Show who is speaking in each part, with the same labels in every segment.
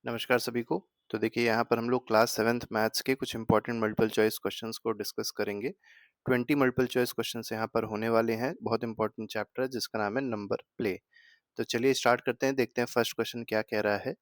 Speaker 1: नमस्कार सभी को। तो देखिए यहाँ पर हम लोग क्लास 7th मैथ्स के कुछ इंपॉर्टेंट मल्टीपल चॉइस क्वेश्चंस को डिस्कस करेंगे। 20 मल्टीपल चॉइस क्वेश्चंस यहाँ पर होने वाले हैं। बहुत इंपॉर्टेंट चैप्टर है जिसका नाम है नंबर प्ले। तो चलिए स्टार्ट करते हैं, देखते हैं फर्स्ट क्वेश्चन क्या कह रहा है।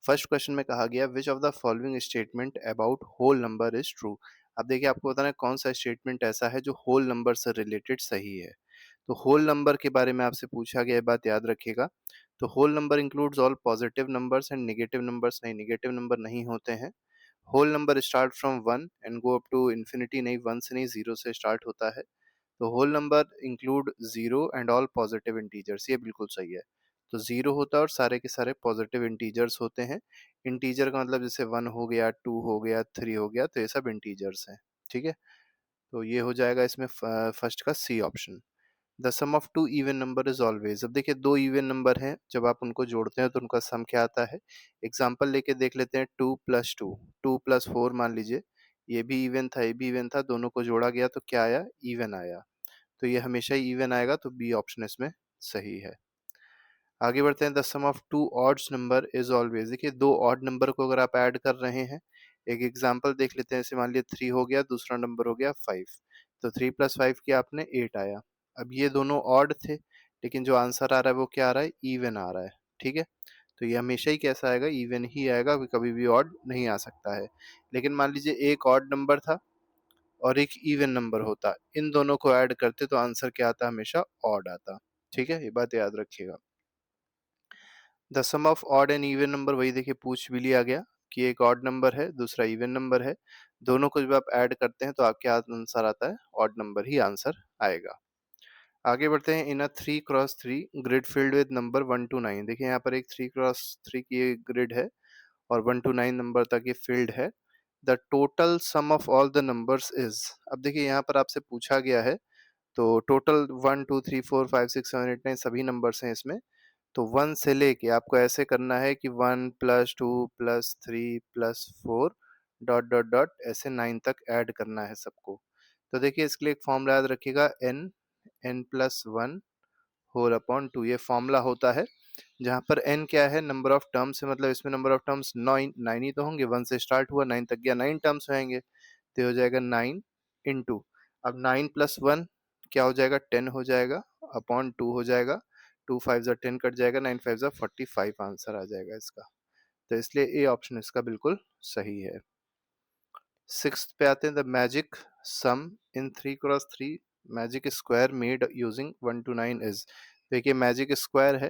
Speaker 1: फर्स्ट क्वेश्चन में कहा गया which of the following statement about whole number is true. अब देखिए आपको बताना है कौन सा स्टेटमेंट ऐसा है जो होल नंबर से रिलेटेड सही है। तो होल नंबर के बारे में आपसे पूछा गया है, बात याद रखिएगा। तो whole number includes all positive numbers and negative numbers, नहीं नेगेटिव नंबर नहीं होते हैं। Whole number start from 1 and go up to infinity, नहीं 1 से नहीं 0 से स्टार्ट होता है। तो whole number include 0 and all positive integers, ये बिल्कुल सही है। तो 0 होता है और सारे के सारे पॉजिटिव इंटीजर्स होते हैं। इंटीजर का मतलब जैसे 1 हो गया, 2 हो गया, 3 हो गया, तो ये सब इंटीजर्स हैं। ठीक है, तो ये हो जाएगा इसमें फर्स्ट का C option. The sum of two even number is always. अब देखिए दो इवन नंबर हैं, जब आप उनको जोड़ते हैं तो उनका सम क्या आता है। एग्जाम्पल लेके देख लेते हैं, 2 + 2, 2 + 4 मान लीजिए, ये भी इवन था ये भी इवन था, दोनों को जोड़ा गया तो क्या आया, इवन आया। तो ये हमेशा ही इवन आएगा, तो बी ऑप्शन इसमें सही है। आगे बढ़ते हैं, the sum of two odds number is always. देखिए दो ऑड नंबर को अगर आप ऐड कर रहे हैं, एक एग्जांपल देख लेते हैं, जैसे मान लिया 3 हो गया, दूसरा नंबर हो गया 5, तो 3 + 5 किया आपने 8 आया। अब ये दोनों ऑड थे, लेकिन जो आंसर आ रहा है वो क्या आ रहा है, इवन आ रहा है। ठीक है, तो ये हमेशा ही कैसा आएगा, इवन ही आएगा, कभी भी ऑड नहीं आ सकता है। लेकिन मान लीजिए एक ऑड नंबर था और एक इवन नंबर होता, इन दोनों को ऐड करते तो आंसर क्या आता, हमेशा ऑड आता। ठीक है, ये बात याद रखिएगा। The sum of odd and even number, वही देखिए पूछ भी लिया गया कि एक ऑड नंबर है दूसरा इवन नंबर है, दोनों को जब आप ऐड करते हैं तो आपके आंसर आता है ऑड नंबर ही आंसर आएगा। आगे बढ़ते हैं, इन a 3 × 3 grid field with number 1 to 9। देखिए यहाँ पर एक 3 × 3 की ग्रिड है और 1 to 9 नंबर तक ये फील्ड है। The total sum of all the numbers is. अब देखिए यहाँ पर आपसे पूछा गया है, तो टोटल 1 2 3 4 5 6 7 8 9 सभी नंबर्स हैं इसमें। तो 1 से लेके आपको ऐसे करना है कि 1 + 2 + 3 + 4 डॉट डॉट डॉट ऐसे 9 तक ऐड करना है सबको। तो देखिए इसके लिए एक फॉर्मूला याद रखिएगा, n+1 होल अपॉन 2, ये फॉर्मूला होता है। जहाँ पर n क्या है, नंबर ऑफ टर्म्स है, मतलब इसमें नंबर ऑफ टर्म्स 9 ही तो होंगे, 1 से स्टार्ट हुआ 9 तक गया, 9 टर्म्स होंगे। तो ये हो जाएगा 9 इंटू, अब 9 + 1 क्या हो जाएगा, 10 हो जाएगा, अपॉन 2 हो जाएगा, 2 5 = 10 कट जाएगा, 9 5 = 45 आंसर आ जाएगा इसका। तो इसलिए ए ऑप्शन इसका बिल्कुल सही है। सिक्स्थ पे आते हैं, the magic sum in 3 × 3 magic square made using 1 to 9 is. देखिए मैजिक स्क्वायर है,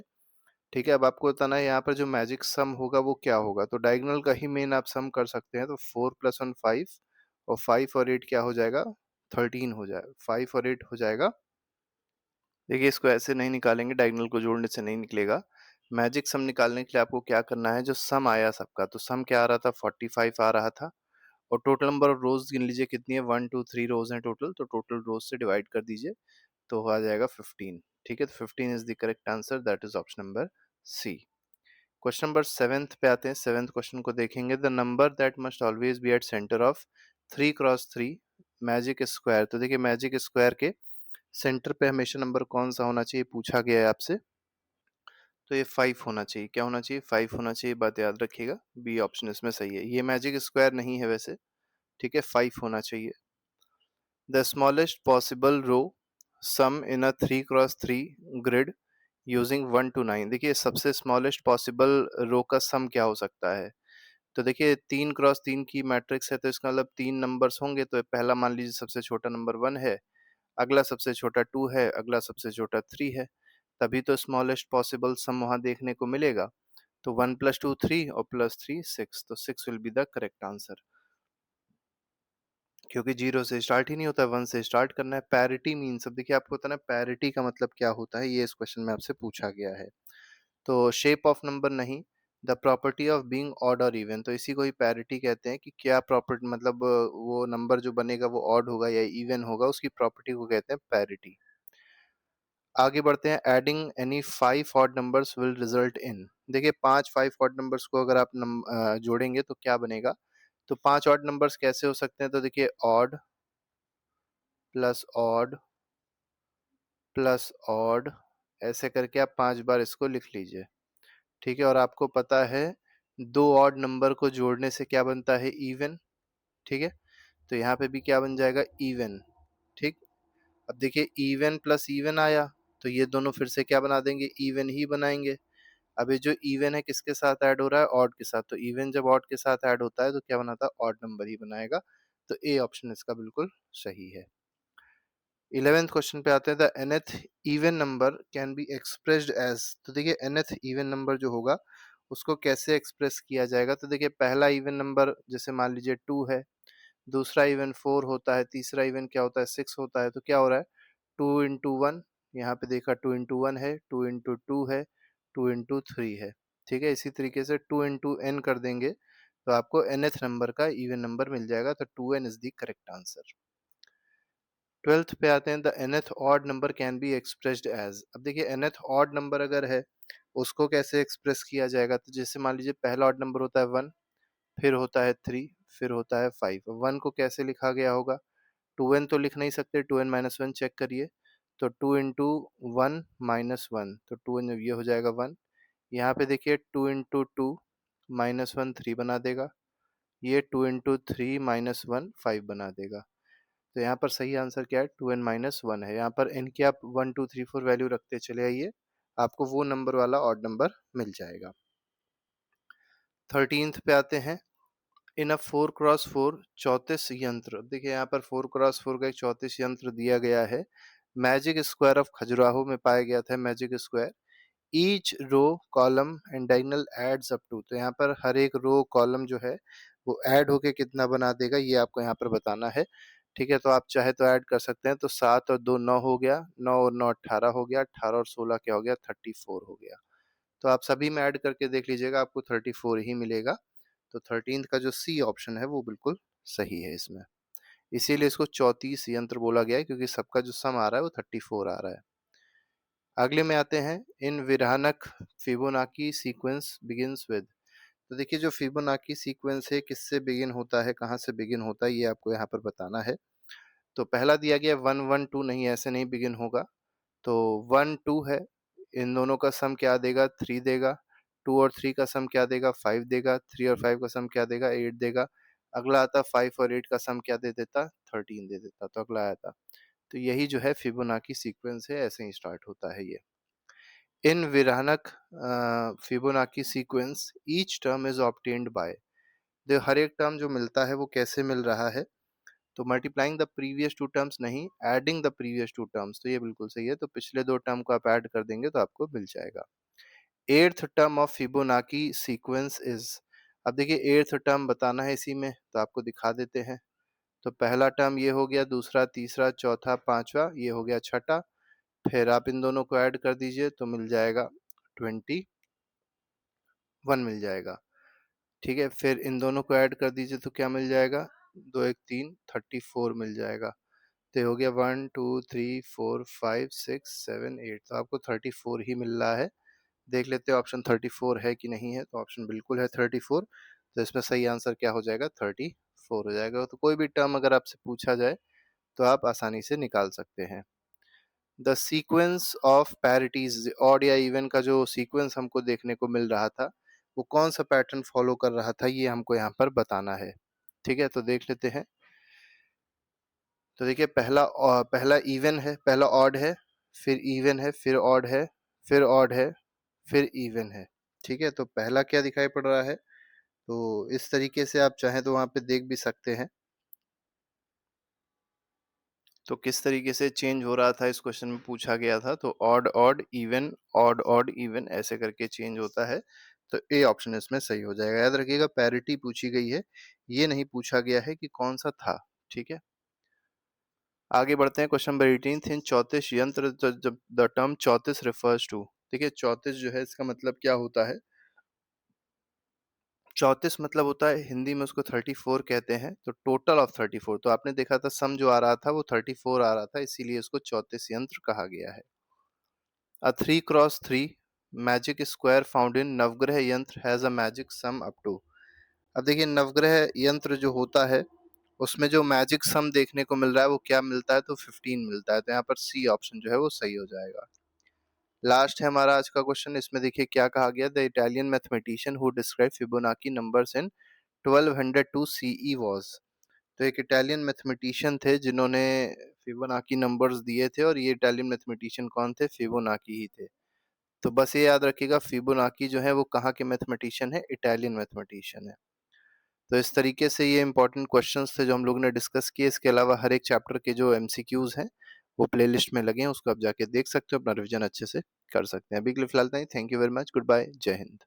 Speaker 1: ठीक है। अब आपको बताना है यहाँ पर जो मैजिक सम होगा वो क्या होगा। तो डायगोनल का ही मेन आप सम कर सकते हैं, तो 4 + 1 5, और 5 और 8 क्या हो जाएगा, 13 हो जाएगा, 5 और 8 हो जाएगा। देखिए इसको ऐसे नहीं निकालेंगे, डायगोनल को जोड़ने से नहीं निकलेगा। मैजिक सम निकालने के लिए आपको क्या करना है, जो सम आया सबका, तो सम क्या आ रहा था, 45 आ रहा था, और टोटल नंबर ऑफ रोज गिन लीजिए कितनी है, 1 2 3 रोज हैं टोटल, तो टोटल रोज से डिवाइड कर दीजिए तो आ जाएगा 15। ठीक है, तो 15 is the correct answer, that is option number C. Question number 7th पे आते हैं। 7th क्वेश्चन को देखेंगे, the number that must always be at center of 3 × 3 magic square. तो देखिए मैजिक स्क्वायर के सेंटर पे हमेशा नंबर कौन सा होना चाहिए, पूछा गया है आपसे। तो ये 5 होना चाहिए, क्या होना चाहिए, 5 होना चाहिए, बात याद रखिएगा। बी ऑप्शन इसमें सही है, ये मैजिक स्क्वायर नहीं है वैसे। ठीक है, 5 होना चाहिए। The smallest possible row sum in a 3 × 3 grid using 1 to 9। देखिए सबसे स्मॉलेस्ट पॉसिबल रो का सम क्या हो सकता है। तो देखिए 3 × 3 की मैट्रिक्स है, तो इसका मतलब 3 नंबर्स होंगे, तो पहला मान लीजिए सबसे छोटा नंबर 1 है, अगला सबसे छोटा 2 है, अगला सबसे छोटा 3 है, तभी तो स्मॉलेस्ट पॉसिबल सम वहां देखने को मिलेगा। तो 1 + 2 3 और +3 6, तो 6 will be the correct answer, क्योंकि 0 से स्टार्ट ही नहीं होता, 1 से स्टार्ट करना है। पैरिटी मीन्स, अब देखिए आपको पता ना पैरिटी का मतलब क्या होता है, ये इस क्वेश्चन में आपसे पूछा गया है। तो शेप ऑफ नंबर नहीं, the property of being odd और इवन, तो इसी को ही पैरिटी कहते हैं कि क्या प्रॉपर्टी, मतलब वो नंबर जो बनेगा वो ऑड होगा या इवन होगा, उसकी प्रॉपर्टी को कहते हैं पैरिटी। आगे बढ़ते हैं, adding any 5 odd numbers will result in. देखिए 5 ऑड नंबर्स को अगर आप जोड़ेंगे तो क्या बनेगा। तो 5 ऑड नंबर्स कैसे हो सकते हैं, तो देखिए odd plus odd plus odd, ऐसे करके आप 5 बार इसको लिख लीजिए। ठीक है, और आपको पता है दो ऑड नंबर को जोड़ने से क्या बनता है? इवन। ठीक है, तो यहाँ पे भी क्या बन जाएगा? इवन। ठीक, अब देखिए इवन प्लस इवन आया, तो ये दोनों फिर से क्या बना देंगे? इवन ही बनाएंगे। अब ये जो इवन है किसके साथ ऐड हो रहा है? ऑड के साथ। तो इवन जब ऑड के साथ ऐड होता है तो क्या बनाता है? ऑड नंबर ही बनाएगा। तो ए ऑप्शन इसका बिल्कुल सही है। 11th क्वेश्चन पे आते हैं। The nth even number can be expressed as. तो देखिए nth इवन नंबर जो होगा उसको कैसे एक्सप्रेस किया जाएगा? तो देखिए पहला इवन नंबर जैसे मान लीजिए 2 है, दूसरा इवन 4 होता है, तीसरा इवन क्या होता है? 6 होता है। तो क्या हो रहा है? 2 इंटू वन, यहाँ पे देखा 2 इंटू वन है, 2 इंटू टू है, 2 इंटू थ्री है। ठीक है, इसी तरीके से 2 इंटू एन कर देंगे तो आपको nth नंबर का इवन नंबर मिल जाएगा। तो 2n is the correct answer. 12th पे आते हैं। The nth odd number can be expressed as. अब देखिए nth ऑड नंबर अगर है उसको कैसे एक्सप्रेस किया जाएगा? तो जैसे मान लीजिए पहला ऑड नंबर होता है 1, फिर होता है 3, फिर होता है 5। 1 को कैसे लिखा गया होगा? 2n तो लिख नहीं सकते, 2n माइनस वन चेक करिए। तो 2 इंटू वन माइनस वन, तो 2n ये हो जाएगा 1। यहाँ पे देखिए 2 इंटू टू माइनस वन 3 बना देगा, ये 2 इंटू थ्री माइनस वन 5 बना देगा। तो यहाँ पर सही आंसर क्या है? 2n माइनस वन है। यहाँ पर n की आप 1 2 3 4 वैल्यू रखते चले आइए, आपको वो नंबर वाला ऑड नंबर मिल जाएगा। 13th पे आते हैं। इन अ 4x4 34 यंत्र। देखिए यहाँ पर 4x4 का एक 34 यंत्र दिया गया है। मैजिक स्क्वायर ऑफ खजुराहो में पाया गया था magic square. Each row column and diagonal adds up to. तो यहाँ पर हर एक रो कॉलम जो है वो ऐड होके कितना बना देगा ये आपको यहाँ पर बताना है। ठीक है, तो आप चाहे तो ऐड कर सकते हैं। तो 7 और 2 9 हो गया, 9 और 9 18 हो गया, 18 और 16 क्या हो गया? 34 हो गया। तो आप सभी में ऐड करके देख लीजिएगा, आपको 34 ही मिलेगा। तो 13th का जो सी ऑप्शन है वो बिल्कुल सही है इसमें। इसीलिए इसको 34 यंत्र बोला गया है, क्योंकि सबका जो सम आ रहा है वो 34 आ रहा है। अगले में आते हैं। इन विरहानक फिबोनाकी सीक्वेंस बिगिंस विद। तो देखिए जो फिबोनाकी सीक्वेंस है किससे बिगिन होता है, कहाँ से बिगिन होता है, ये आपको यहाँ पर बताना है। तो पहला दिया गया 1 1 2, नहीं ऐसे नहीं बिगिन होगा। तो 1 2 है, इन दोनों का सम क्या देगा? 3 देगा। 2 और 3 का सम क्या देगा? 5 देगा। 3 और 5 का सम क्या देगा? 8 देगा। अगला आता 5 और 8 का सम क्या दे देता? 13 दे देता। तो अगला आया था। तो यही जो है फिबोनाकी सीक्वेंस है, ऐसे ही स्टार्ट होता है ये। In Virahanka Fibonacci sequence each term is obtained by. देखो हर एक टर्म जो मिलता है वो कैसे मिल रहा है? तो multiplying the previous two terms नहीं, adding the previous two terms. तो ये बिल्कुल सही है। तो पिछले दो टर्म को आप ऐड कर देंगे तो आपको मिल जाएगा। Eighth term of Fibonacci sequence is. अब देखिए एट्थ टर्म बताना है इसी में, तो आपको दिखा देते हैं। तो पहला टर्म ये हो गया, दूसरा, तीसरा, चौथा, पांचवा, ये हो गया छठा। फिर आप इन दोनों को ऐड कर दीजिए तो मिल जाएगा 21 मिल जाएगा। ठीक है, फिर इन दोनों को ऐड कर दीजिए तो क्या मिल जाएगा? दो एक तीन, 34 मिल जाएगा। तो ये हो गया 1 2 3 4 5 6 7 8। तो आपको 34 ही मिल रहा है। देख लेते हैं ऑप्शन 34 है कि नहीं है। तो ऑप्शन बिल्कुल है 34। तो इसमें सही आंसर क्या हो जाएगा? 34 हो जाएगा। तो कोई भी टर्म अगर आपसे पूछा जाए तो आप आसानी से निकाल सकते हैं। द सीक्वेंस ऑफ पैरिटीज, ऑड या इवन का जो सीक्वेंस हमको देखने को मिल रहा था वो कौन सा पैटर्न फॉलो कर रहा था, ये हमको यहाँ पर बताना है। ठीक है, तो देख लेते हैं। तो देखिए पहला इवन है, पहला ऑड है, फिर इवन है, फिर ऑड है, फिर ऑड है, फिर इवन है। ठीक है, तो पहला क्या दिखाई पड़ रहा है? तो इस तरीके से आप चाहें तो वहां पे देख भी सकते हैं। तो किस तरीके से चेंज हो रहा था इस क्वेश्चन में पूछा गया था। तो odd odd even, odd odd even, ऐसे करके चेंज होता है। तो ए ऑप्शन इसमें सही हो जाएगा। याद रखिएगा पैरिटी पूछी गई है, ये नहीं पूछा गया है कि कौन सा था। ठीक है, आगे बढ़ते हैं। Question number 18। इन 34 यंत्र, जब द टर्म 34 रिफर्स टू। देखिए 34 जो है इसका मतलब क्या होता है? 34 मतलब होता है, हिंदी में उसको 34 कहते हैं। तो टोटल ऑफ 34। तो आपने देखा था सम जो आ रहा था वो 34 आ रहा था, इसीलिए इसको 34 यंत्र कहा गया है। A 3x3 magic square found in Navagraha yantra has a magic sum up to. अब देखिए नवग्रह यंत्र जो होता है उसमें जो मैजिक सम देखने को मिल रहा है वो क्या मिलता है? तो 15 मिलता है। तो यहाँ पर सी ऑप्शन जो है वो सही हो जाएगा। लास्ट है हमारा आज का क्वेश्चन। इसमें देखिए क्या कहा गया, the Italian mathematician who describe Fibonacci numbers in 1202 CE was. तो एक इटालियन मैथमेटिशियन थे जिन्होंने फिबोनाची नंबर्स दिए थे, और ये इटालियन मैथमेटिशियन कौन थे? फिबोनाची ही थे। तो बस ये याद रखिएगा, फिबोनाची जो है वो कहाँ के मैथमेटिशियन है? इटालियन मैथमेटिशियन है। तो इस तरीके से ये इंपॉर्टेंट क्वेश्चंस थे जो हम लोग ने डिस्कस किए। इसके अलावा हर एक चैप्टर के जो एमसीक्यूज हैं वो प्लेलिस्ट में लगे हैं, उसको आप जाके देख सकते हो, अपना रिवीजन अच्छे से कर सकते हैं। अभी के लिए फिलहाल नहीं, thank you very much, good bye, जय हिंद।